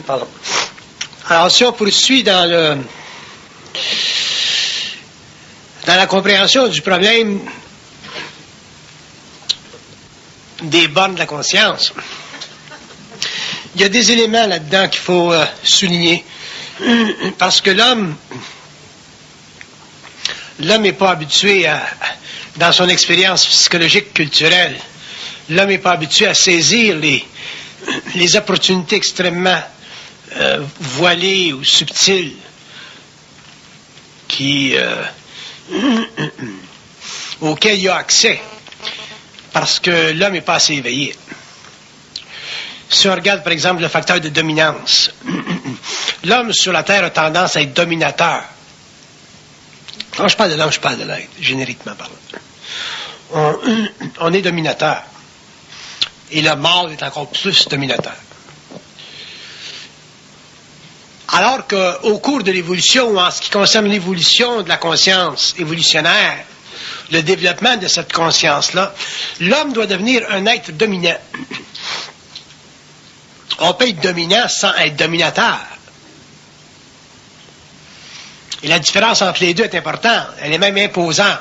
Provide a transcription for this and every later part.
Pardon. Alors, si on poursuit dans la compréhension du problème des bornes de la conscience, il y a des éléments là-dedans qu'il faut souligner. Parce que l'homme n'est pas habitué dans son expérience psychologique culturelle, l'homme n'est pas habitué à saisir les opportunités extrêmement voilées ou subtiles auxquelles il a accès, parce que l'homme n'est pas assez éveillé. Si on regarde, par exemple, le facteur de dominance, l'homme sur la Terre a tendance à être dominateur. Quand je parle de l'homme, je parle de l'être, génériquement parlant. On est dominateur. Et le mâle est encore plus dominateur. Alors qu'au cours de l'évolution, ou en ce qui concerne l'évolution de la conscience évolutionnaire, le développement de cette conscience-là, l'homme doit devenir un être dominant. On peut être dominant sans être dominateur. Et la différence entre les deux est importante. Elle est même imposante.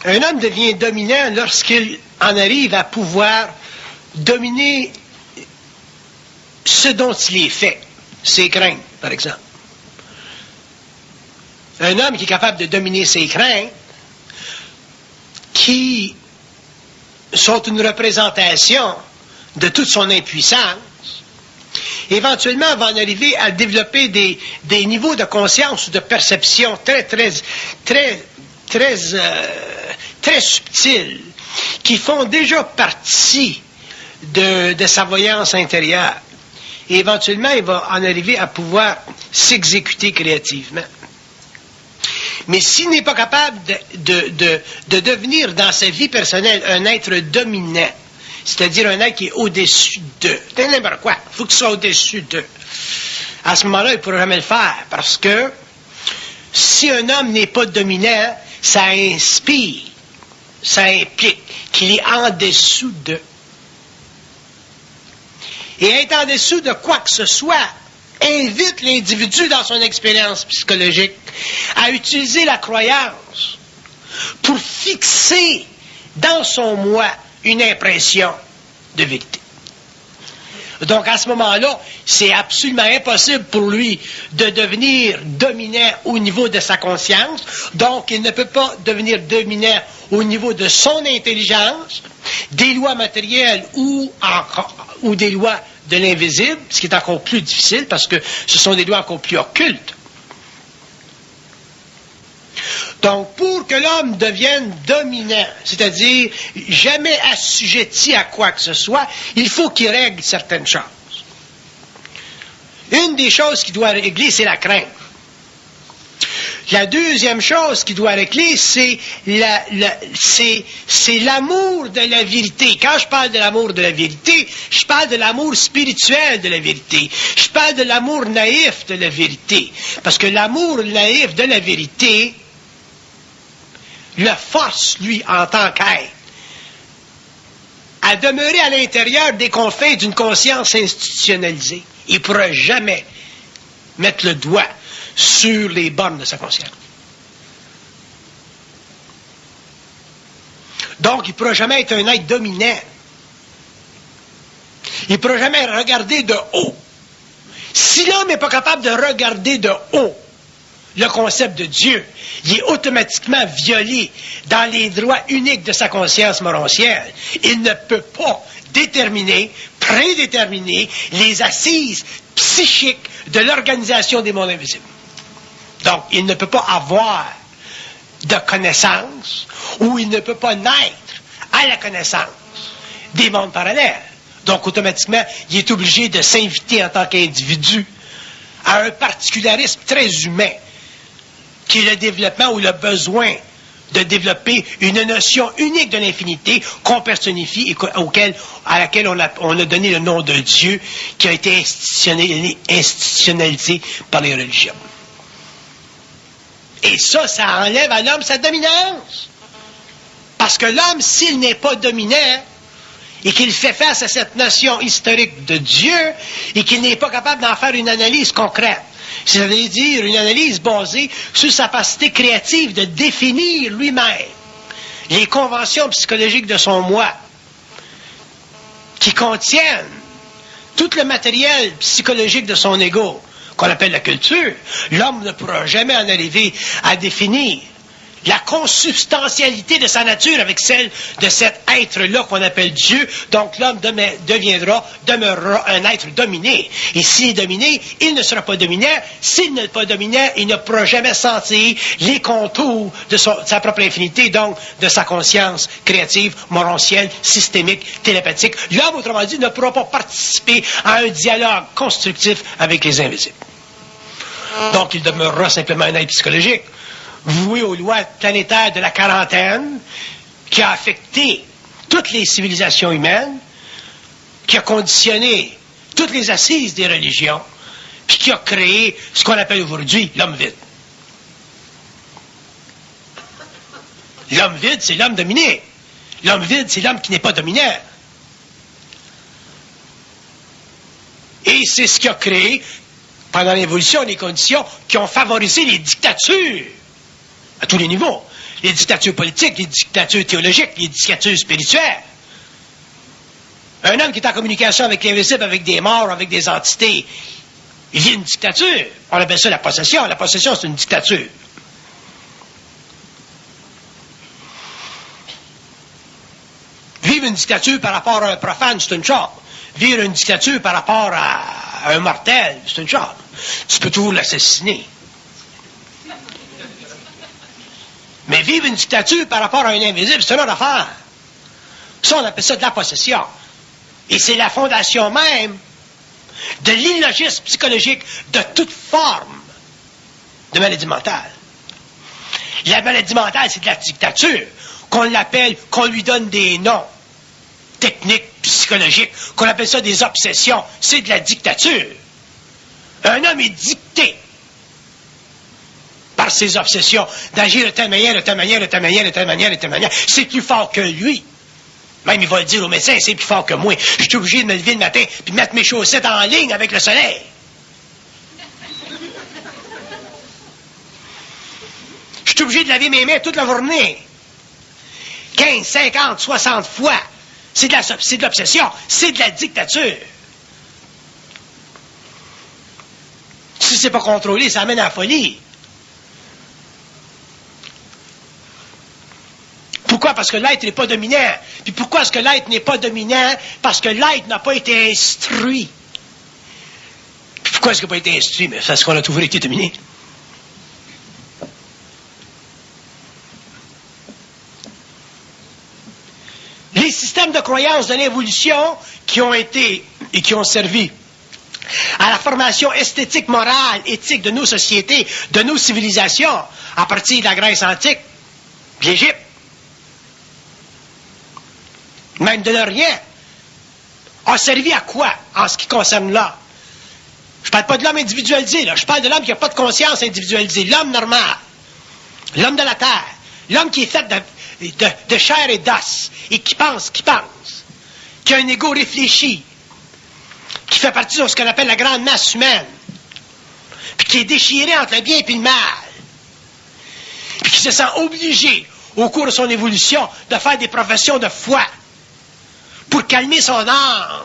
Un homme devient dominant lorsqu'il en arrive à pouvoir dominer ce dont il est fait. Ses craintes, par exemple. Un homme qui est capable de dominer ses craintes, qui sont une représentation de toute son impuissance, éventuellement va en arriver à développer des niveaux de conscience ou de perception très subtils, qui font déjà partie de sa voyance intérieure. Et éventuellement, il va en arriver à pouvoir s'exécuter créativement. Mais s'il n'est pas capable de devenir dans sa vie personnelle un être dominant, c'est-à-dire un être qui est au-dessus d'eux, c'est n'importe quoi, il faut qu'il soit au-dessus d'eux. À ce moment-là, il ne pourra jamais le faire, parce que si un homme n'est pas dominant, ça inspire, ça implique qu'il est en dessous d'eux. Et être en dessous de quoi que ce soit invite l'individu dans son expérience psychologique à utiliser la croyance pour fixer dans son moi une impression de vérité. Donc à ce moment-là, c'est absolument impossible pour lui de devenir dominant au niveau de sa conscience. Donc il ne peut pas devenir dominant au niveau de son intelligence, des lois matérielles ou des lois de l'invisible, ce qui est encore plus difficile parce que ce sont des lois encore plus occultes. Donc, pour que l'homme devienne dominant, c'est-à-dire jamais assujetti à quoi que ce soit, il faut qu'il règle certaines choses. Une des choses qu'il doit régler, c'est la crainte. La deuxième chose qu'il doit régler, c'est l'amour de la vérité. Quand je parle de l'amour de la vérité, je parle de l'amour spirituel de la vérité. Je parle de l'amour naïf de la vérité. Parce que l'amour naïf de la vérité le force, lui, en tant qu'être, à demeurer à l'intérieur des confins d'une conscience institutionnalisée. Il ne pourra jamais mettre le doigt sur les bornes de sa conscience. Donc, il ne pourra jamais être un être dominant. Il ne pourra jamais regarder de haut. Si l'homme n'est pas capable de regarder de haut le concept de Dieu, il est automatiquement violé dans les droits uniques de sa conscience moroncière. Il ne peut pas prédéterminer les assises psychiques de l'organisation des mondes invisibles. Donc, il ne peut pas avoir de connaissance ou il ne peut pas naître à la connaissance des mondes parallèles. Donc, automatiquement, il est obligé de s'inviter en tant qu'individu à un particularisme très humain, qui est le développement ou le besoin de développer une notion unique de l'infinité qu'on personnifie et à laquelle on a donné le nom de Dieu, qui a été institutionnalisé par les religions. Et ça enlève à l'homme sa dominance. Parce que l'homme, s'il n'est pas dominant, et qu'il fait face à cette notion historique de Dieu et qu'il n'est pas capable d'en faire une analyse concrète. C'est-à-dire une analyse basée sur sa capacité créative de définir lui-même les conventions psychologiques de son moi qui contiennent tout le matériel psychologique de son ego, qu'on appelle la culture. L'homme ne pourra jamais en arriver à définir la consubstantialité de sa nature avec celle de cet être-là qu'on appelle Dieu. Donc l'homme demeurera un être dominé. Et s'il est dominé, il ne sera pas dominant. S'il n'est pas dominant, il ne pourra jamais sentir les contours de sa propre infinité, donc de sa conscience créative, morontielle, systémique, télépathique. L'homme, autrement dit, ne pourra pas participer à un dialogue constructif avec les invisibles. Donc il demeurera simplement un être psychologique, voué aux lois planétaires de la quarantaine, qui a affecté toutes les civilisations humaines, qui a conditionné toutes les assises des religions, puis qui a créé ce qu'on appelle aujourd'hui l'homme vide. L'homme vide, c'est l'homme dominé. L'homme vide, c'est l'homme qui n'est pas dominant. Et c'est ce qui a créé, pendant l'évolution, les conditions qui ont favorisé les dictatures à tous les niveaux. Les dictatures politiques, les dictatures théologiques, les dictatures spirituelles. Un homme qui est en communication avec l'invisible, avec des morts, avec des entités, il vit une dictature. On appelle ça la possession. La possession, c'est une dictature. Vivre une dictature par rapport à un profane, c'est une chose. Vivre une dictature par rapport à un mortel, c'est une chose. Tu peux toujours l'assassiner. Mais vivre une dictature par rapport à un invisible, c'est une autre affaire. Ça, on appelle ça de la possession. Et c'est la fondation même de l'illogisme psychologique de toute forme de maladie mentale. La maladie mentale, c'est de la dictature. Qu'on l'appelle, qu'on lui donne des noms techniques, psychologiques, qu'on appelle ça des obsessions. C'est de la dictature. Un homme est dicté par ses obsessions, d'agir de telle manière, de telle manière, de telle manière, de telle manière, de telle manière. C'est plus fort que lui. Même il va le dire au médecin, c'est plus fort que moi. Je suis obligé de me lever le matin et de mettre mes chaussettes en ligne avec le soleil. Je suis obligé de laver mes mains toute la journée. 15, 50, 60 fois. C'est de l'obsession. C'est de la dictature. Si c'est pas contrôlé, ça amène à la folie. Pourquoi? Parce que l'être n'est pas dominant. Puis pourquoi est-ce que l'être n'est pas dominant? Parce que l'être n'a pas été instruit. Puis pourquoi est-ce qu'il n'a pas été instruit? Mais parce qu'on a toujours été dominé. Les systèmes de croyance de l'évolution qui ont été et qui ont servi à la formation esthétique, morale, éthique de nos sociétés, de nos civilisations, à partir de la Grèce antique, de l'Égypte, même de l'Orient, a servi à quoi en ce qui concerne l'homme? Je ne parle pas de l'homme individualisé, là. Je parle de l'homme qui n'a pas de conscience individualisée, l'homme normal, l'homme de la terre, l'homme qui est fait de chair et d'os, et qui pense, qui a un ego réfléchi, qui fait partie de ce qu'on appelle la grande masse humaine, puis qui est déchiré entre le bien et le mal, puis qui se sent obligé, au cours de son évolution, de faire des professions de foi, pour calmer son âme.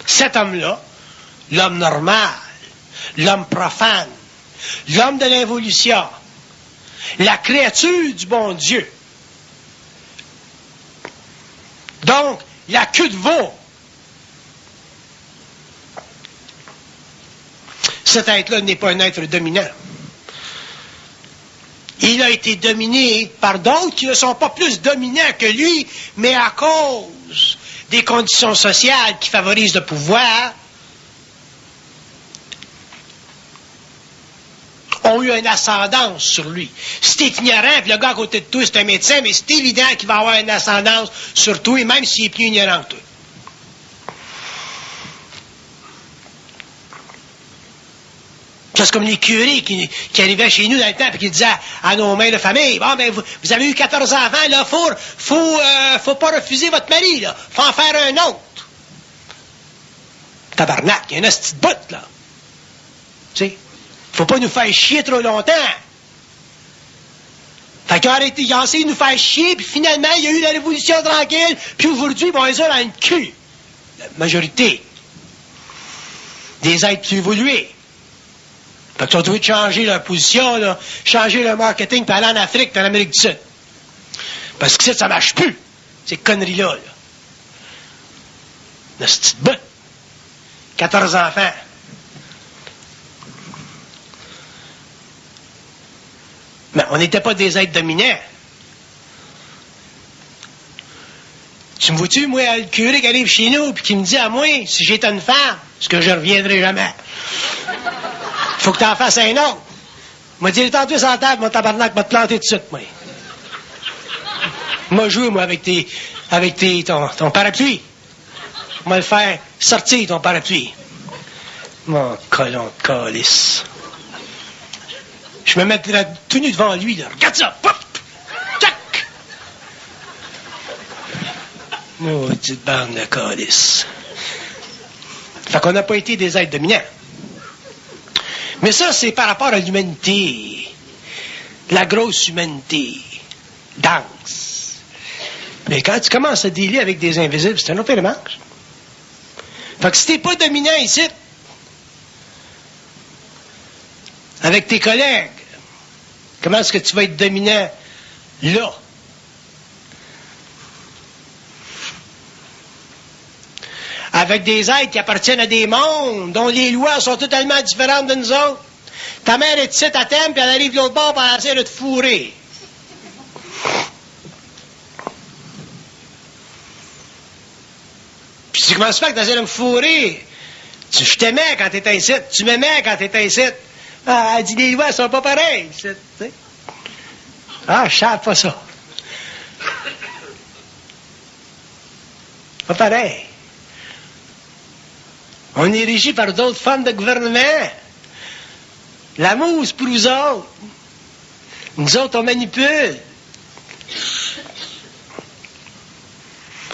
Cet homme-là, l'homme normal, l'homme profane, l'homme de l'évolution, la créature du bon Dieu. Donc, la queue de veau. Cet être-là n'est pas un être dominant. Il a été dominé par d'autres qui ne sont pas plus dominants que lui, mais à cause des conditions sociales qui favorisent le pouvoir, ont eu une ascendance sur lui. Si t'es ignorant, puis le gars à côté de toi, c'est un médecin, mais c'est évident qu'il va avoir une ascendance sur toi, même s'il est plus ignorant que toi. C'est comme les curés qui arrivaient chez nous dans le temps et qui disaient à nos mères de famille, bon, ben, vous avez eu 14 enfants, là, faut pas refuser votre mari, là. Faut en faire un autre. Tabarnak, il y a une petite botte, là. Tu sais, faut pas nous faire chier trop longtemps. Fait qu'ils ont essayé de nous faire chier, puis finalement, il y a eu la révolution tranquille, puis aujourd'hui, ils vont les avoir dans le cul. La majorité des êtres plus évolués. Fait qu'ils ont trouvé de changer leur position, là, changer leur marketing, puis aller en Afrique, puis en Amérique du Sud. Parce que ça marche plus, ces conneries-là. Là. La petite botte. 14 enfants. Mais on n'était pas des êtres dominants. Tu me vois-tu, moi, le curé qui arrive chez nous puis qui me dit à moi, si j'étais une femme, ce que je reviendrai jamais, faut que t'en fasses un autre. M'a dit, tantôt sur la table, mon tabarnak m'a te planté tout de suite, moi. M'a joué, moi, avec ton parapluie. M'a le faire sortir, ton parapluie. Mon colon de calice. Je me mets tout nu devant lui, là. Regarde ça! Pop! Tac! Maudite bande de calice. Fait qu'on n'a pas été des êtres dominants. Mais ça, c'est par rapport à l'humanité. La grosse humanité. Dense. Mais quand tu commences à dealer avec des invisibles, c'est un autre élément. Fait que si t'es pas dominant ici, avec tes collègues, comment est-ce que tu vas être dominant là? Avec des êtres qui appartiennent à des mondes dont les lois sont totalement différentes de nous autres. Ta mère est ici, à t'aime, puis elle arrive de l'autre bord pour essayer de te fourrer. Puis tu commences pas que t'essaies de me fourrer. Je t'aimais quand t'étais ici. Tu m'aimais quand t'étais ici. Ah, elle dit les lois sont pas pareilles. Tu sais. Ah, je savais pas ça. Pas pareil. On est régi par d'autres formes de gouvernement. L'amour, c'est pour nous autres. Nous autres, on manipule.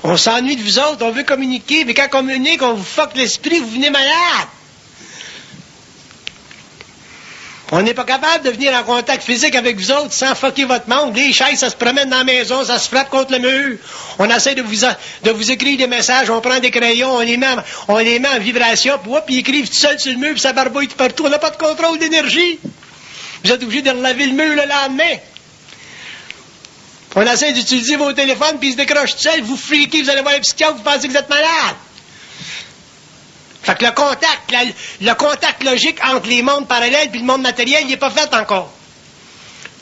On s'ennuie de vous autres, on veut communiquer, mais quand on communique, on vous fuck l'esprit, vous venez malade. On n'est pas capable de venir en contact physique avec vous autres sans fucker votre monde. Les chaises, ça se promène dans la maison, ça se frappe contre le mur. On essaie de vous écrire des messages, on prend des crayons, on les met en vibration, puis ils écrivent tout seuls sur le mur, puis ça barbouille tout partout. On n'a pas de contrôle d'énergie. Vous êtes obligés de relaver le mur le lendemain. On essaie d'utiliser vos téléphones, puis ils se décrochent tout seuls, vous friquez, vous allez voir un psychiatre, vous pensez que vous êtes malade. Fait que le contact logique entre les mondes parallèles et le monde matériel, il n'est pas fait encore.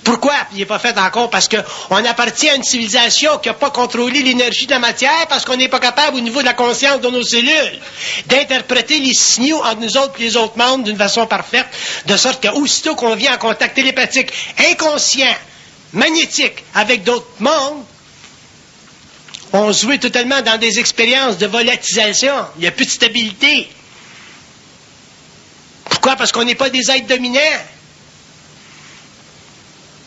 Pourquoi il n'est pas fait encore? Parce qu'on appartient à une civilisation qui n'a pas contrôlé l'énergie de la matière, parce qu'on n'est pas capable, au niveau de la conscience de nos cellules, d'interpréter les signaux entre nous autres et les autres mondes d'une façon parfaite, de sorte qu'aussitôt qu'on vient en contact télépathique, inconscient, magnétique, avec d'autres mondes, on se joue totalement dans des expériences de volatilisation. Il n'y a plus de stabilité. Pourquoi? Parce qu'on n'est pas des êtres dominants.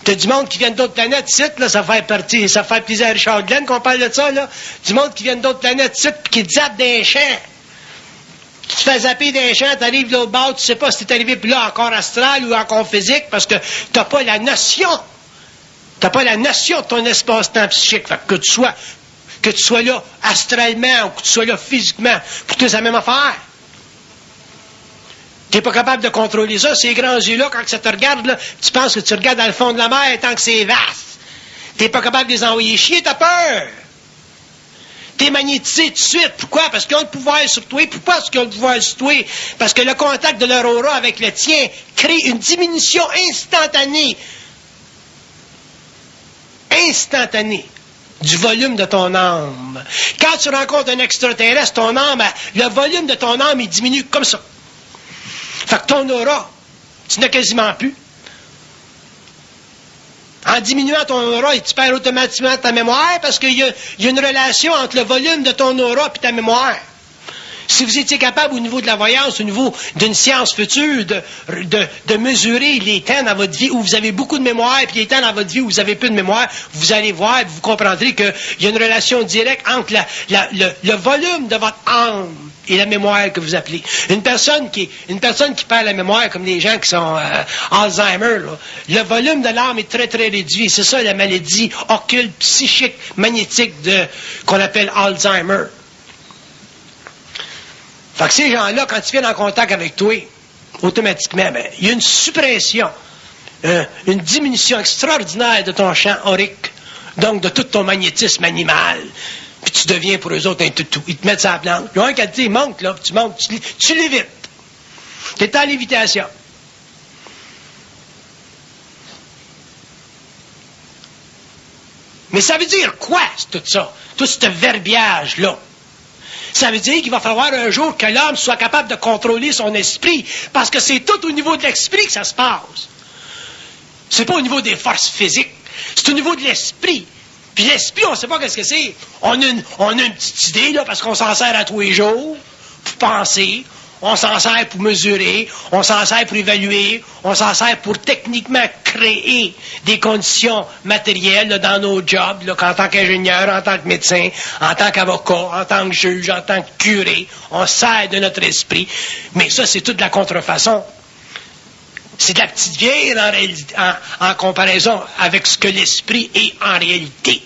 T'as du monde qui vient d'autres planètes, ici, là, ça fait plaisir à Richard Glenn qu'on parle de ça, là. Du monde qui vient d'autres planètes, ici, puis qui te zappe d'un champ. Tu te fais zapper d'un champ, t'arrives de l'autre bord, tu sais pas si t'es arrivé plus là encore astral ou encore physique, parce que t'as pas la notion. T'as pas la notion de ton espace-temps psychique. Fait que tu sois là astralement ou que tu sois là physiquement, pour tout c'est la même affaire. Tu n'es pas capable de contrôler ça. Ces grands yeux-là, quand ça te regarde, là, tu penses que tu regardes dans le fond de la mer tant que c'est vaste. Tu n'es pas capable de les envoyer chier, t'as peur. Tu es magnétisé tout de suite. Pourquoi? Parce qu'ils ont le pouvoir sur toi. Pourquoi est-ce qu'ils ont le pouvoir sur toi? Parce que le contact de leur aura avec le tien crée une diminution instantanée du volume de ton âme. Quand tu rencontres un extraterrestre, ton âme, le volume de ton âme, il diminue comme ça. Fait que ton aura, tu n'as quasiment plus. En diminuant ton aura, tu perds automatiquement ta mémoire parce qu'il y a une relation entre le volume de ton aura et ta mémoire. Si vous étiez capable au niveau de la voyance, au niveau d'une science future, de mesurer les temps dans votre vie où vous avez beaucoup de mémoire, puis les temps dans votre vie où vous avez peu de mémoire, vous allez voir et vous comprendrez qu'il y a une relation directe entre le volume de votre âme et la mémoire que vous appelez. Une personne qui perd la mémoire, comme les gens qui sont Alzheimer, là, le volume de l'âme est très, très réduit. C'est ça la maladie occulte, psychique, magnétique qu'on appelle Alzheimer. Fait que ces gens-là, quand ils viennent en contact avec toi, automatiquement, il y a une suppression, une diminution extraordinaire de ton champ aurique, donc de tout ton magnétisme animal. Puis tu deviens pour eux autres un toutou. Ils te mettent sur la planche. Il y a un qui a dit, monte là, tu montes, tu l'évites. Tu es en lévitation. Mais ça veut dire quoi, tout ça? Tout ce verbiage-là? Ça veut dire qu'il va falloir un jour que l'homme soit capable de contrôler son esprit, parce que c'est tout au niveau de l'esprit que ça se passe. C'est pas au niveau des forces physiques, c'est au niveau de l'esprit. Puis l'esprit, on ne sait pas qu'est-ce que c'est. On a une petite idée, là, parce qu'on s'en sert à tous les jours, pour penser, on s'en sert pour mesurer, on s'en sert pour évaluer, on s'en sert pour techniquement créer des conditions matérielles là, dans nos jobs, là, en tant qu'ingénieur, en tant que médecin, en tant qu'avocat, en tant que juge, en tant que curé. On sert de notre esprit. Mais ça, c'est toute la contrefaçon. C'est de la petite vieille en comparaison avec ce que l'esprit est en réalité.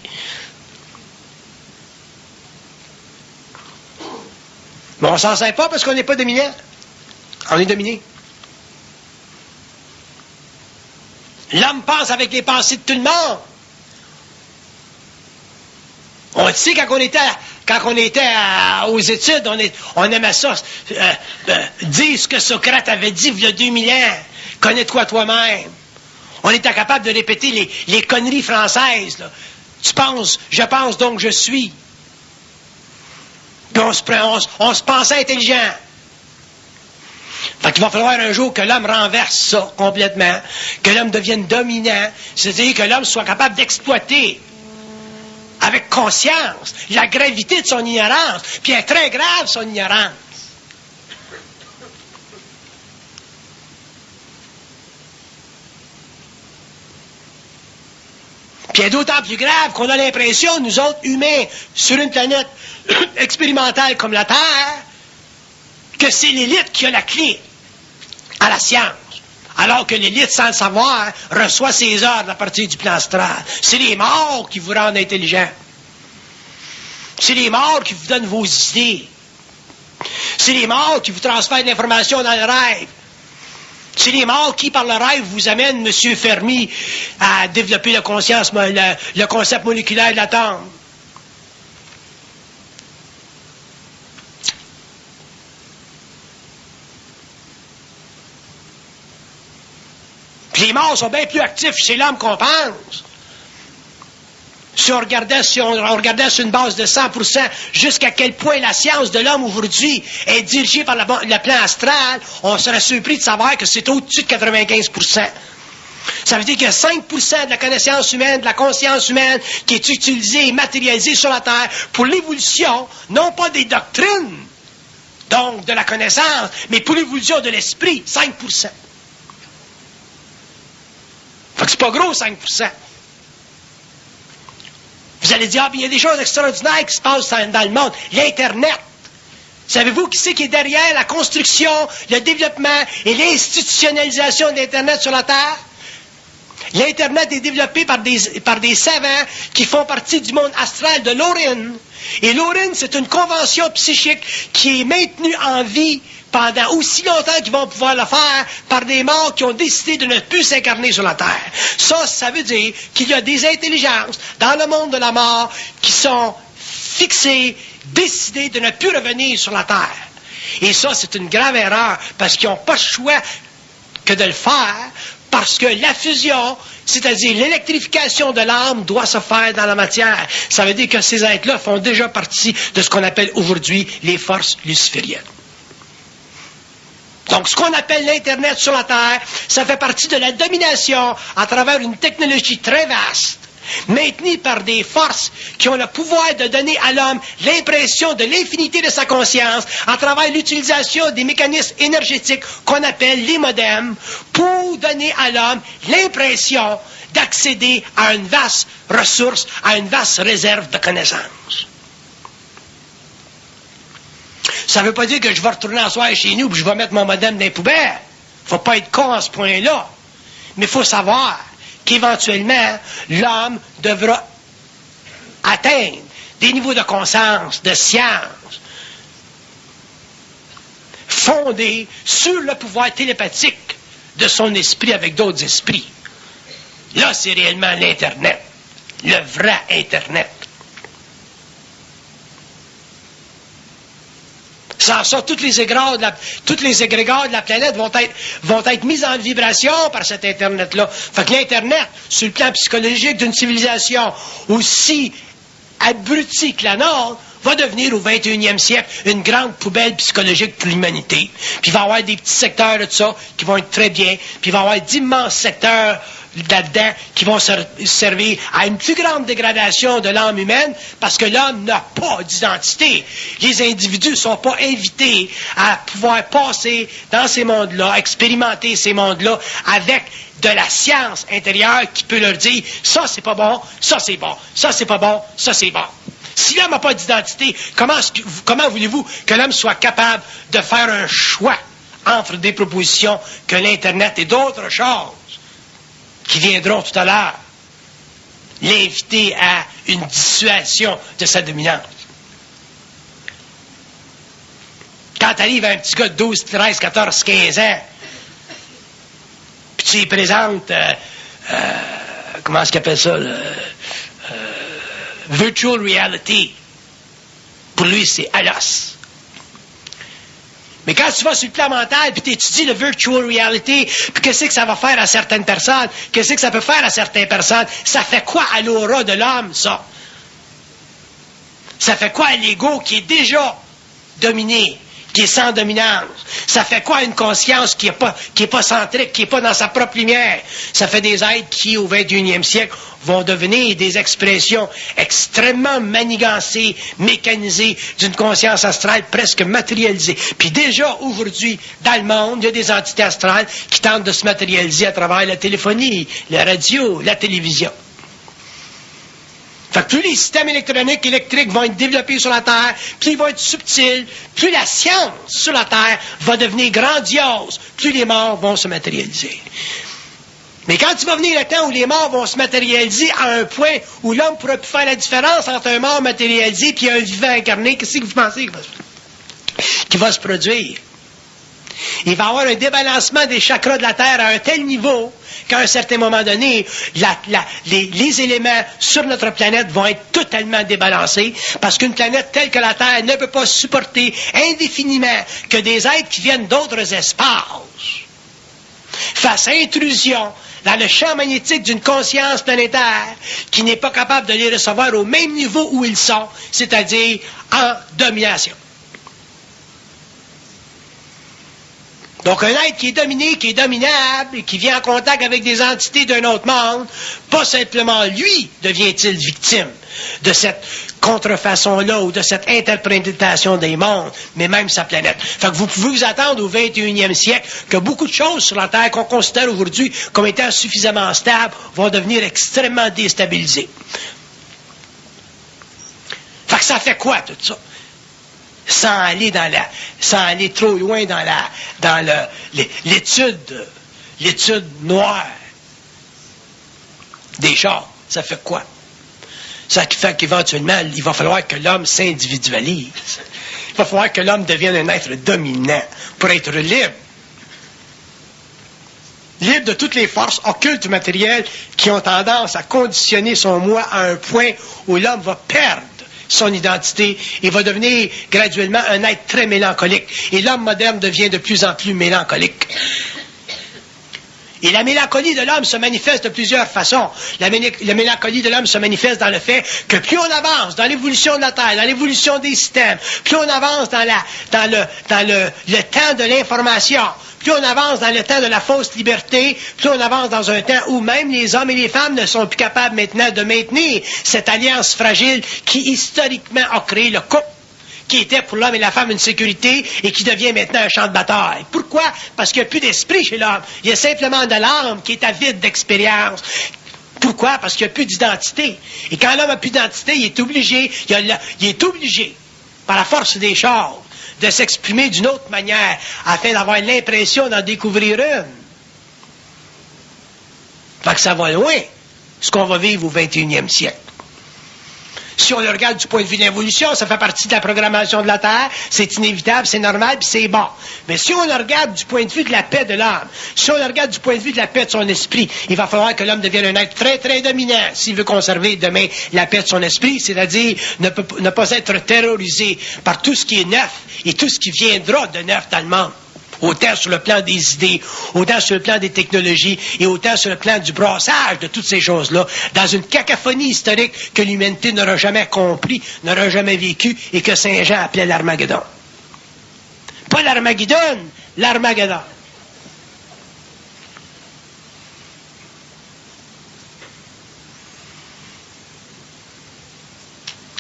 Mais on ne s'en sert pas parce qu'on n'est pas dominant. On est dominé. L'homme pense avec les pensées de tout le monde. On le sait, quand on était aux études, on aimait ça. Dire ce que Socrate avait dit il y a 2000 ans. Connais-toi toi-même. On était capable de répéter les conneries françaises. Là. Tu penses, je pense, donc je suis. Puis on se pensait intelligent. Fait qu'il va falloir un jour que l'homme renverse ça complètement, que l'homme devienne dominant, c'est-à-dire que l'homme soit capable d'exploiter avec conscience la gravité de son ignorance, puis elle est très grave, son ignorance. Puis elle est d'autant plus grave qu'on a l'impression, nous autres humains, sur une planète expérimentale comme la Terre, que c'est l'élite qui a la clé à la science. Alors que l'élite, sans le savoir, reçoit ses ordres à partir du plan astral. C'est les morts qui vous rendent intelligents. C'est les morts qui vous donnent vos idées. C'est les morts qui vous transfèrent l'information dans le rêve. C'est les morts qui, par le rêve, vous amènent, M. Fermi, à développer le concept moléculaire de l'atome. Puis les morts sont bien plus actifs chez l'homme qu'on pense. Si on regardait sur une base de 100%, jusqu'à quel point la science de l'homme aujourd'hui est dirigée par le plan astral, on serait surpris de savoir que c'est au-dessus de 95%. Ça veut dire qu'il y a 5% de la connaissance humaine, de la conscience humaine, qui est utilisée et matérialisée sur la Terre pour l'évolution, non pas des doctrines, donc de la connaissance, mais pour l'évolution de l'esprit, 5%. Fait que c'est pas gros, 5%. Vous allez dire, il y a des choses extraordinaires qui se passent dans le monde. L'Internet. Savez-vous qui c'est qui est derrière la construction, le développement et l'institutionnalisation de l'Internet sur la Terre? L'Internet est développé par des savants qui font partie du monde astral de l'Orin. Et l'Orin, c'est une convention psychique qui est maintenue en vie pendant aussi longtemps qu'ils vont pouvoir le faire par des morts qui ont décidé de ne plus s'incarner sur la Terre. Ça veut dire qu'il y a des intelligences dans le monde de la mort qui sont fixées, décidées de ne plus revenir sur la Terre. Et ça, c'est une grave erreur, parce qu'ils n'ont pas le choix que de le faire, parce que la fusion, c'est-à-dire l'électrification de l'âme, doit se faire dans la matière. Ça veut dire que ces êtres-là font déjà partie de ce qu'on appelle aujourd'hui les forces lucifériennes. Donc, ce qu'on appelle l'Internet sur la Terre, ça fait partie de la domination à travers une technologie très vaste maintenus par des forces qui ont le pouvoir de donner à l'homme l'impression de l'infinité de sa conscience à travers l'utilisation des mécanismes énergétiques qu'on appelle les modems pour donner à l'homme l'impression d'accéder à une vaste ressource, à une vaste réserve de connaissances. Ça ne veut pas dire que je vais retourner en soirée chez nous et je vais mettre mon modem dans les poubelles. Il ne faut pas être con à ce point-là. Mais il faut savoir qu'éventuellement, l'homme devra atteindre des niveaux de conscience, de science, fondés sur le pouvoir télépathique de son esprit avec d'autres esprits. Là, c'est réellement l'Internet, le vrai Internet. Sans ça, tous les égrégats de la planète vont être mis en vibration par cet Internet-là. Fait que l'Internet, sur le plan psychologique d'une civilisation aussi abrutie que la nôtre, va devenir au 21e siècle une grande poubelle psychologique pour l'humanité. Puis il va y avoir des petits secteurs de ça qui vont être très bien. Puis il va y avoir d'immenses secteurs là-dedans qui vont servir à une plus grande dégradation de l'âme humaine parce que l'homme n'a pas d'identité. Les individus ne sont pas invités à pouvoir passer dans ces mondes-là, expérimenter ces mondes-là avec de la science intérieure qui peut leur dire « ça c'est pas bon, ça c'est bon, ça c'est pas bon, ça c'est bon ». Si l'homme n'a pas d'identité, comment voulez-vous que l'homme soit capable de faire un choix entre des propositions que l'Internet et d'autres choses qui viendront tout à l'heure l'inviter à une dissuasion de sa dominance? Quand tu arrives à un petit gars de 12, 13, 14, 15 ans, puis tu lui présentes, comment est-ce qu'il appelle ça, virtual reality. Pour lui, c'est à l'os. Mais quand tu vas sur le plan mental, puis tu étudies le virtual reality, puis qu'est-ce que ça va faire à certaines personnes, qu'est-ce que ça peut faire à certaines personnes, ça fait quoi à l'aura de l'homme, ça? Ça fait quoi à l'ego qui est déjà dominé, qui est sans dominance? Ça fait quoi à une conscience qui est pas centrique, qui est pas dans sa propre lumière? Ça fait des êtres qui, au 21e siècle, vont devenir des expressions extrêmement manigancées, mécanisées, d'une conscience astrale presque matérialisée. Puis déjà, aujourd'hui, dans le monde, il y a des entités astrales qui tentent de se matérialiser à travers la téléphonie, la radio, la télévision. Fait que plus les systèmes électriques vont être développés sur la Terre, plus ils vont être subtils, plus la science sur la Terre va devenir grandiose, plus les morts vont se matérialiser. Mais quand tu vas venir le temps où les morts vont se matérialiser à un point où l'homme pourra plus faire la différence entre un mort matérialisé et un vivant incarné, qu'est-ce que vous pensez qui va se produire? Il va y avoir un débalancement des chakras de la Terre à un tel niveau qu'à un certain moment donné, les éléments sur notre planète vont être totalement débalancés parce qu'une planète telle que la Terre ne peut pas supporter indéfiniment que des êtres qui viennent d'autres espaces fassent intrusion dans le champ magnétique d'une conscience planétaire qui n'est pas capable de les recevoir au même niveau où ils sont, c'est-à-dire en domination. Donc, un être qui est dominé, qui est dominable, et qui vient en contact avec des entités d'un autre monde, pas simplement lui devient-il victime de cette contrefaçon-là ou de cette interprétation des mondes, mais même sa planète. Fait que vous pouvez vous attendre au 21e siècle que beaucoup de choses sur la Terre qu'on considère aujourd'hui comme étant suffisamment stables vont devenir extrêmement déstabilisées. Fait que ça fait quoi tout ça? Sans aller trop loin dans l'étude noire des choses. Ça fait quoi? Ça fait qu'éventuellement, il va falloir que l'homme s'individualise. Il va falloir que l'homme devienne un être dominant pour être libre. Libre de toutes les forces occultes matérielles qui ont tendance à conditionner son moi à un point où l'homme va perdre son identité et va devenir graduellement un être très mélancolique. Et l'homme moderne devient de plus en plus mélancolique. Et la mélancolie de l'homme se manifeste de plusieurs façons. La mélancolie de l'homme se manifeste dans le fait que plus on avance dans l'évolution de la Terre, dans l'évolution des systèmes, plus on avance dans le temps de l'information, plus on avance dans le temps de la fausse liberté, plus on avance dans un temps où même les hommes et les femmes ne sont plus capables maintenant de maintenir cette alliance fragile qui historiquement a créé le couple, qui était pour l'homme et la femme une sécurité et qui devient maintenant un champ de bataille. Pourquoi? Parce qu'il n'y a plus d'esprit chez l'homme. Il y a simplement de l'âme qui est avide d'expérience. Pourquoi? Parce qu'il n'y a plus d'identité. Et quand l'homme n'a plus d'identité, il est obligé, par la force des choses, de s'exprimer d'une autre manière, afin d'avoir l'impression d'en découvrir une. Fait que ça va loin, ce qu'on va vivre au 21e siècle. Si on le regarde du point de vue de l'évolution, ça fait partie de la programmation de la Terre, c'est inévitable, c'est normal, puis c'est bon. Mais si on le regarde du point de vue de la paix de l'âme, si on le regarde du point de vue de la paix de son esprit, il va falloir que l'homme devienne un être très, très dominant s'il veut conserver demain la paix de son esprit, c'est-à-dire ne pas être terrorisé par tout ce qui est neuf et tout ce qui viendra de neuf dans le monde. Autant sur le plan des idées, autant sur le plan des technologies et autant sur le plan du brassage de toutes ces choses-là, dans une cacophonie historique que l'humanité n'aura jamais compris, n'aura jamais vécu et que Saint Jean appelait l'Armageddon. Pas l'Armageddon, l'Armageddon.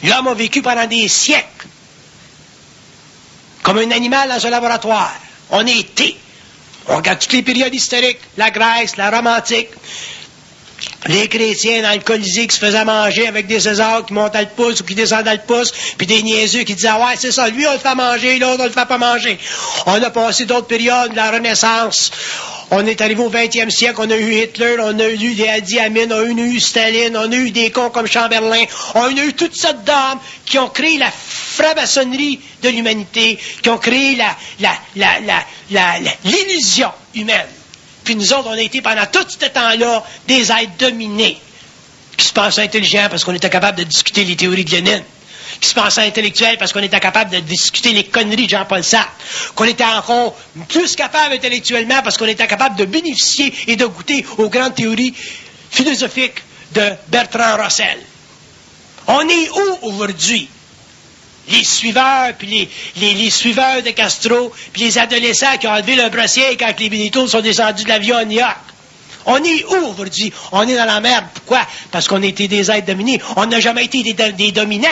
L'homme a vécu pendant des siècles comme un animal dans un laboratoire. On regarde toutes les périodes historiques, la Grèce, la Rome antique, les chrétiens dans le Colisée qui se faisaient manger avec des Césars qui montaient le pouce ou qui descendaient le pouce, puis des niaiseux qui disaient « Ouais, c'est ça, lui on le fait manger, l'autre on le fait pas manger. » On a passé d'autres périodes, la Renaissance, on est arrivé au 20e siècle, on a eu Hitler, on a eu des Idi Amin, on a eu Staline, on a eu des cons comme Chamberlain, on a eu toutes sortes d'hommes qui ont créé la franc-maçonnerie de l'humanité, qui ont créé l'illusion humaine. Puis nous autres, on a été pendant tout ce temps-là des êtres dominés, qui se pensaient intelligents parce qu'on était capable de discuter les théories de Lénine, qui se pensaient intellectuels parce qu'on était capable de discuter les conneries de Jean-Paul Sartre, qu'on était encore plus capable intellectuellement parce qu'on était capable de bénéficier et de goûter aux grandes théories philosophiques de Bertrand Russell. On est où aujourd'hui? Les suiveurs, puis les suiveurs de Castro, puis les adolescents qui ont enlevé le brassier quand les Benito sont descendus de l'avion à New York. On est où aujourd'hui? On est dans la merde. Pourquoi? Parce qu'on était des êtres dominés. On n'a jamais été des dominants.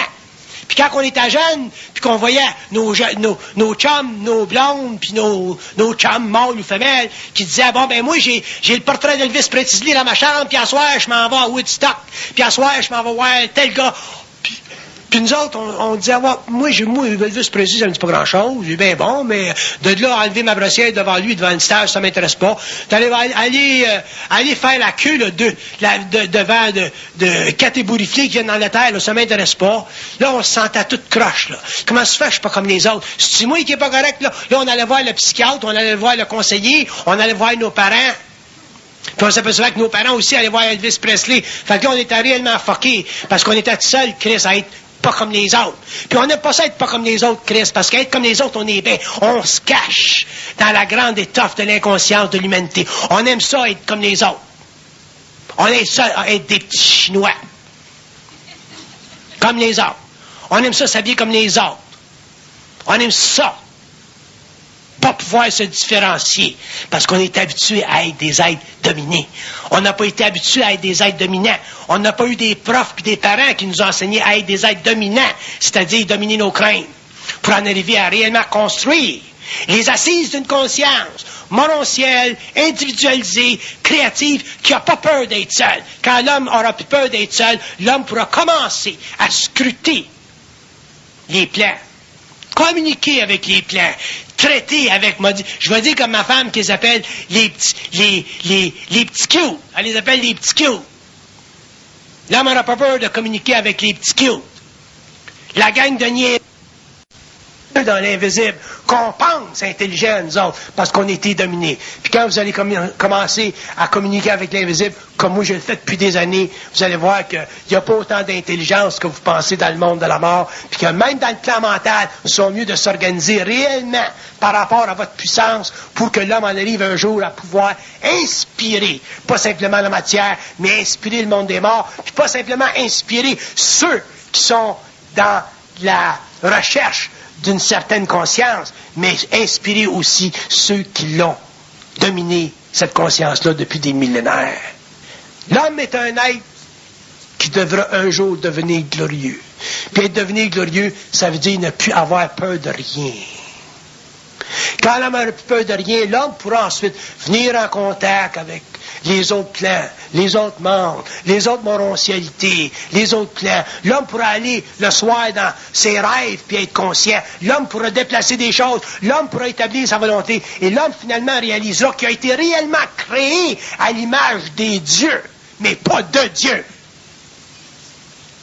Puis quand on était jeunes, puis qu'on voyait nos chums, nos blondes, puis nos chums mâles ou femelles, qui disaient, bon, ben moi, j'ai le portrait d'Elvis Presley dans ma chambre, puis à soir, je m'en vais à Woodstock, puis à soir, je m'en vais voir tel gars. Puis nous autres, on disait, moi, Elvis Presley, ça me dit pas grand-chose, il est bien bon, mais de là, enlever ma brossière devant lui, devant une stage, ça m'intéresse pas. Aller faire la queue là, devant de catébouriflés qui viennent dans la terre, là, ça m'intéresse pas. Là, on se sentait toute croche, là. Comment se fait, je suis pas comme les autres? C'est moi qui est pas correct, là. Là, on allait voir le psychiatre, on allait voir le conseiller, on allait voir nos parents. Puis on s'apercevait que nos parents aussi allaient voir Elvis Presley. Fait que là, on était réellement fuckés, parce qu'on était tout seuls, Chris, à être pas comme les autres. Puis on n'aime pas ça être pas comme les autres, Chris, parce qu'être comme les autres, on est bien. On se cache dans la grande étoffe de l'inconscience de l'humanité. On aime ça être comme les autres. On aime ça être des petits Chinois. Comme les autres. On aime ça s'habiller comme les autres. On aime ça. Pas pouvoir se différencier, parce qu'on est habitué à être des êtres dominés. On n'a pas été habitué à être des êtres dominants. On n'a pas eu des profs et des parents qui nous ont enseigné à être des êtres dominants, c'est-à-dire dominer nos craintes, pour en arriver à réellement construire les assises d'une conscience morontielle, individualisée, créative, qui n'a pas peur d'être seul. Quand l'homme aura plus peur d'être seul, l'homme pourra commencer à scruter les plans, communiquer avec les plans, traiter avec, je vais dire comme ma femme qui les appelle les petits cute. Elle les appelle les petits cute. L'homme n'aura pas peur de communiquer avec les petits cute. La gang de niais dans l'invisible, qu'on pense intelligent, nous autres, parce qu'on était dominés. Puis quand vous allez commencer à communiquer avec l'invisible, comme moi je le fais depuis des années, vous allez voir qu'il n'y a pas autant d'intelligence que vous pensez dans le monde de la mort, puis que même dans le plan mental, ils sont mieux de s'organiser réellement par rapport à votre puissance pour que l'homme en arrive un jour à pouvoir inspirer, pas simplement la matière, mais inspirer le monde des morts, puis pas simplement inspirer ceux qui sont dans la recherche d'une certaine conscience, mais inspirer aussi ceux qui l'ont dominé cette conscience-là depuis des millénaires. L'homme est un être qui devra un jour devenir glorieux. Puis être devenu glorieux, ça veut dire ne plus avoir peur de rien. Quand l'homme n'a plus peur de rien, l'homme pourra ensuite venir en contact avec les autres clans, les autres membres, les autres morontialités, les autres clans. L'homme pourra aller le soir dans ses rêves puis être conscient. L'homme pourra déplacer des choses. L'homme pourra établir sa volonté. Et l'homme finalement réalisera qu'il a été réellement créé à l'image des dieux, mais pas de Dieu.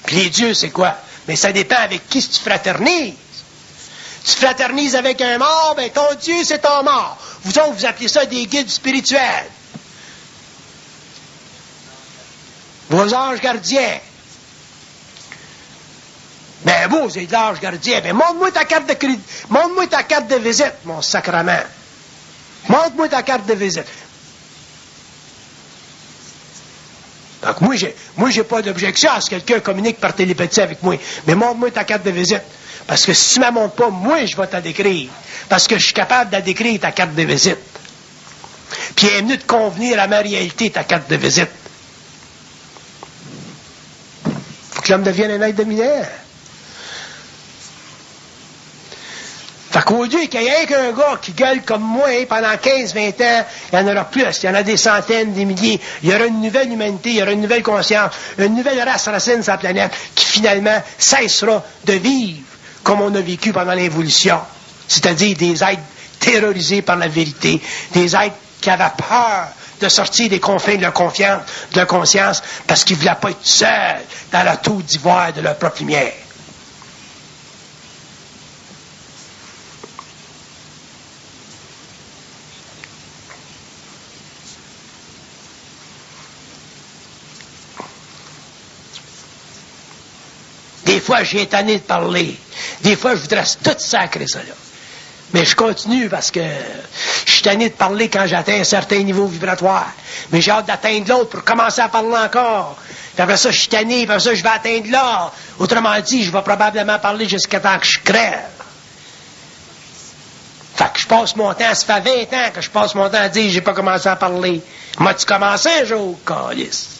Puis les dieux, c'est quoi? Mais ça dépend avec qui tu fraternises. Tu fraternises avec un mort, ben ton Dieu, c'est ton mort. Vous autres, vous appelez ça des guides spirituels. Vos anges gardiens. Ben vous, c'est l'ange gardien. Ben montre-moi ta carte de crédit. Montre-moi ta carte de visite, mon sacrement. Montre-moi ta carte de visite. Donc moi, j'ai pas d'objection à ce que quelqu'un communique par télépathie avec moi. Mais montre-moi ta carte de visite. Parce que si tu ne me montres pas, moi, je vais te la décrire. Parce que je suis capable de la décrire, ta carte de visite. Puis il est venu de convenir à ma réalité, ta carte de visite. Faut que l'homme devienne un être dominant. Fait qu'au lieu qu'il y ait qu'un gars qui gueule comme moi pendant 15-20 ans, il y en aura plus. Il y en a des centaines, des milliers. Il y aura une nouvelle humanité, il y aura une nouvelle conscience, une nouvelle race racine sur la planète qui finalement cessera de vivre comme on a vécu pendant l'évolution. C'est-à-dire des êtres terrorisés par la vérité, des êtres qui avaient peur de sortir des confins de leur conscience parce qu'ils ne voulaient pas être seuls dans la tour d'ivoire de leur propre lumière. Des fois, j'ai tanné de parler. Des fois, je voudrais tout sacrer ça, là. Mais je continue parce que je suis tanné de parler quand j'atteins un certain niveau vibratoire. Mais j'ai hâte d'atteindre l'autre pour commencer à parler encore. Puis après ça, je suis tanné, puis après ça, je vais atteindre l'autre. Autrement dit, je vais probablement parler jusqu'à temps que je crève. Fait que je passe mon temps, ça fait 20 ans que je passe mon temps à dire j'ai pas commencé à parler. M'as-tu commencé un jour, câlisse?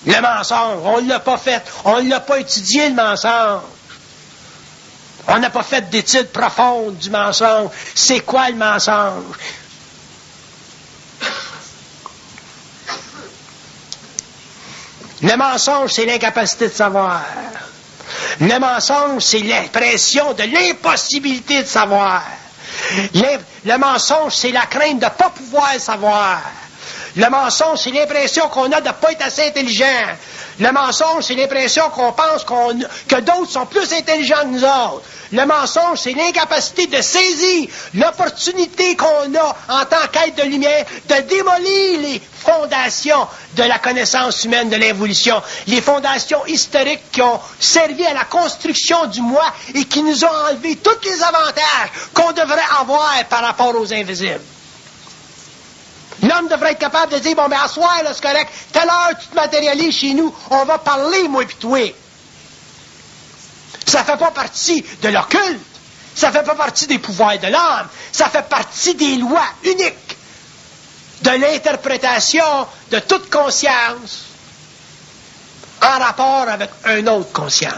Le mensonge, on ne l'a pas fait. On ne l'a pas étudié, le mensonge. On n'a pas fait d'études profondes du mensonge. C'est quoi le mensonge? Le mensonge, c'est l'incapacité de savoir. Le mensonge, c'est l'impression de l'impossibilité de savoir. Le mensonge, c'est la crainte de ne pas pouvoir savoir. Le mensonge, c'est l'impression qu'on a de ne pas être assez intelligent. Le mensonge, c'est l'impression qu'on pense que d'autres sont plus intelligents que nous autres. Le mensonge, c'est l'incapacité de saisir l'opportunité qu'on a en tant qu'être de lumière de démolir les fondations de la connaissance humaine, de l'évolution. Les fondations historiques qui ont servi à la construction du moi et qui nous ont enlevé tous les avantages qu'on devrait avoir par rapport aux invisibles. L'homme devrait être capable de dire, bon, ben, à soir, là, c'est correct, telle heure, tu te matérialises chez nous, on va parler, moi pis toi. Ça fait pas partie de l'occulte. Ça fait pas partie des pouvoirs de l'homme. Ça fait partie des lois uniques de l'interprétation de toute conscience en rapport avec une autre conscience.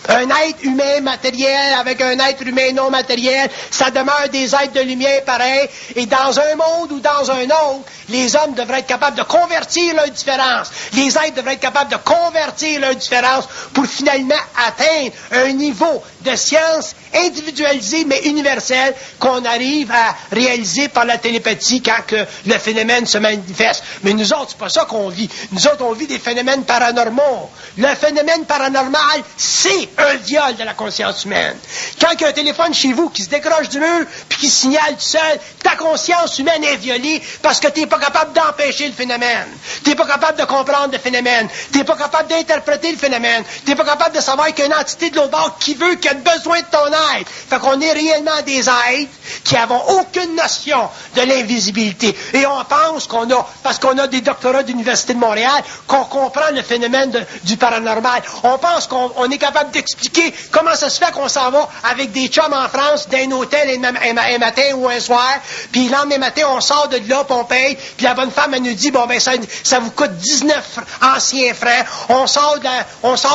Un être humain matériel avec un être humain non matériel, ça demeure des êtres de lumière pareils. Et dans un monde ou dans un autre, les hommes devraient être capables de convertir leurs différences. Les êtres devraient être capables de convertir leurs différences pour finalement atteindre un niveau de science individualisée mais universelle qu'on arrive à réaliser par la télépathie quand que le phénomène se manifeste. Mais nous autres, c'est pas ça qu'on vit. Nous autres, on vit des phénomènes paranormaux. Le phénomène paranormal, c'est un viol de la conscience humaine. Quand il y a un téléphone chez vous qui se décroche du mur puis qui signale tout seul, ta conscience humaine est violée parce que tu n'es pas capable d'empêcher le phénomène. Tu n'es pas capable de comprendre le phénomène. Tu n'es pas capable d'interpréter le phénomène. Tu n'es pas capable de savoir qu'il y a une entité de l'autre bord qui veut, qui a besoin de ton êtres. Fait qu'on est réellement des êtres qui n'avons aucune notion de l'invisibilité. Et on pense qu'on a, parce qu'on a des doctorats d'Université de Montréal, qu'on comprend le phénomène du paranormal. On pense qu'on est capable d'expliquer comment ça se fait qu'on s'en va avec des chums en France d'un hôtel un matin ou un soir, puis le lendemain matin, on sort de là, puis on paye, puis la bonne femme, elle nous dit, bon, ben, ça vous coûte 19 anciens francs, on sort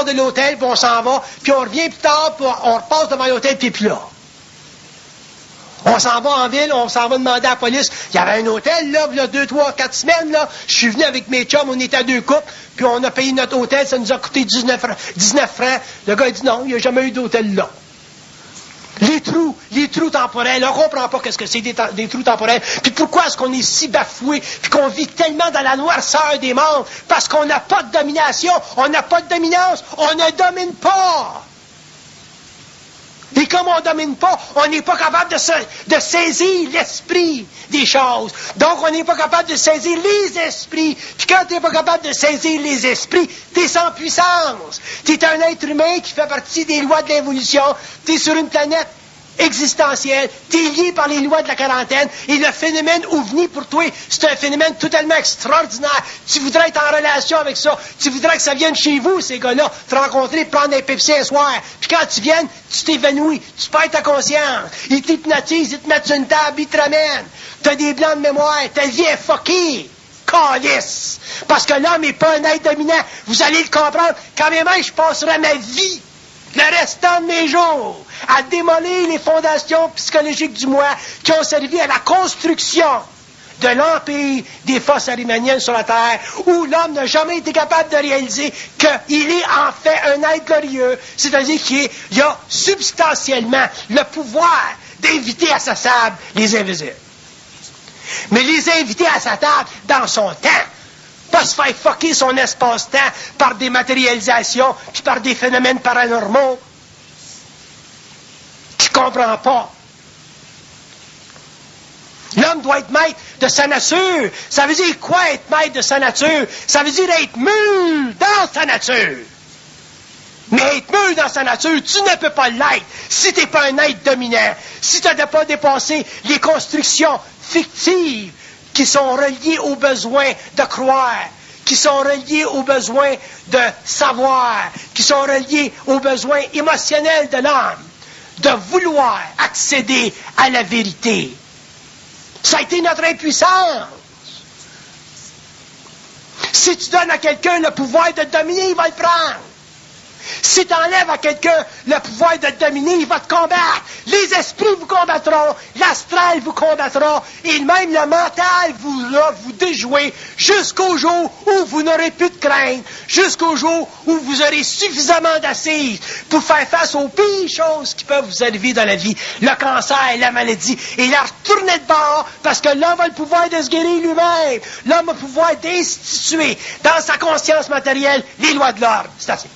de l'hôtel, puis on s'en va, puis on revient plus tard, puis on repasse devant l'hôtel, puis plus là. On s'en va en ville, on s'en va demander à la police. Il y avait un hôtel, là, il y a 2, 3, 4 semaines, là. Je suis venu avec mes chums, on était à 2 couples, puis on a payé notre hôtel, ça nous a coûté 19 francs. Le gars, il dit non, il n'y a jamais eu d'hôtel là. Les trous temporels, on ne comprend pas qu'est-ce que c'est des trous temporels. Puis pourquoi est-ce qu'on est si bafoué, puis qu'on vit tellement dans la noirceur des mondes? Parce qu'on n'a pas de domination, on n'a pas de dominance, on ne domine pas. Et comme on ne domine pas, on n'est pas capable de saisir l'esprit des choses. Donc, on n'est pas capable de saisir les esprits. Puis quand tu n'es pas capable de saisir les esprits, tu es sans puissance. Tu es un être humain qui fait partie des lois de l'évolution. Tu es sur une planète existentielle. Tu es lié par les lois de la quarantaine. Et le phénomène OVNI, pour toi, c'est un phénomène totalement extraordinaire. Tu voudrais être en relation avec ça. Tu voudrais que ça vienne chez vous, ces gars-là, te rencontrer, prendre un Pepsi un soir. Puis quand tu viennes, tu t'évanouis. Tu perds ta conscience. Ils t'hypnotisent, ils te mettent sur une table, ils te ramènent. T'as des blancs de mémoire. Ta vie est fuckée. Calice. Parce que l'homme n'est pas un être dominant. Vous allez le comprendre. Quand même, je passerai ma vie, le restant de mes jours, à démolir les fondations psychologiques du moi qui ont servi à la construction de l'empire des forces arimaniennes sur la Terre, où l'homme n'a jamais été capable de réaliser qu'il est en fait un être glorieux, c'est-à-dire qu'il a substantiellement le pouvoir d'inviter à sa table les invisibles. Mais les inviter à sa table dans son temps, pas se faire fucker son espace-temps par des matérialisations puis par des phénomènes paranormaux qu'il ne comprend pas. L'homme doit être maître de sa nature. Ça veut dire quoi être maître de sa nature? Ça veut dire être mûr dans sa nature. Mais être mûr dans sa nature, tu ne peux pas l'être si tu n'es pas un être dominant, si tu n'as pas dépassé les constructions fictives qui sont reliées au besoin de croire, qui sont reliées au besoin de savoir, qui sont reliées aux besoins émotionnels de l'âme, de vouloir accéder à la vérité. Ça a été notre impuissance. Si tu donnes à quelqu'un le pouvoir de te dominer, il va le prendre. Si tu enlèves à quelqu'un le pouvoir de te dominer, il va te combattre. Les esprits vous combattront, l'astral vous combattra, et même le mental vous déjouer jusqu'au jour où vous n'aurez plus de crainte, jusqu'au jour où vous aurez suffisamment d'assises pour faire face aux pires choses qui peuvent vous arriver dans la vie, le cancer, la maladie, et la retourner de bord, parce que l'homme a le pouvoir de se guérir lui-même. L'homme a le pouvoir d'instituer dans sa conscience matérielle les lois de l'ordre. C'est assez.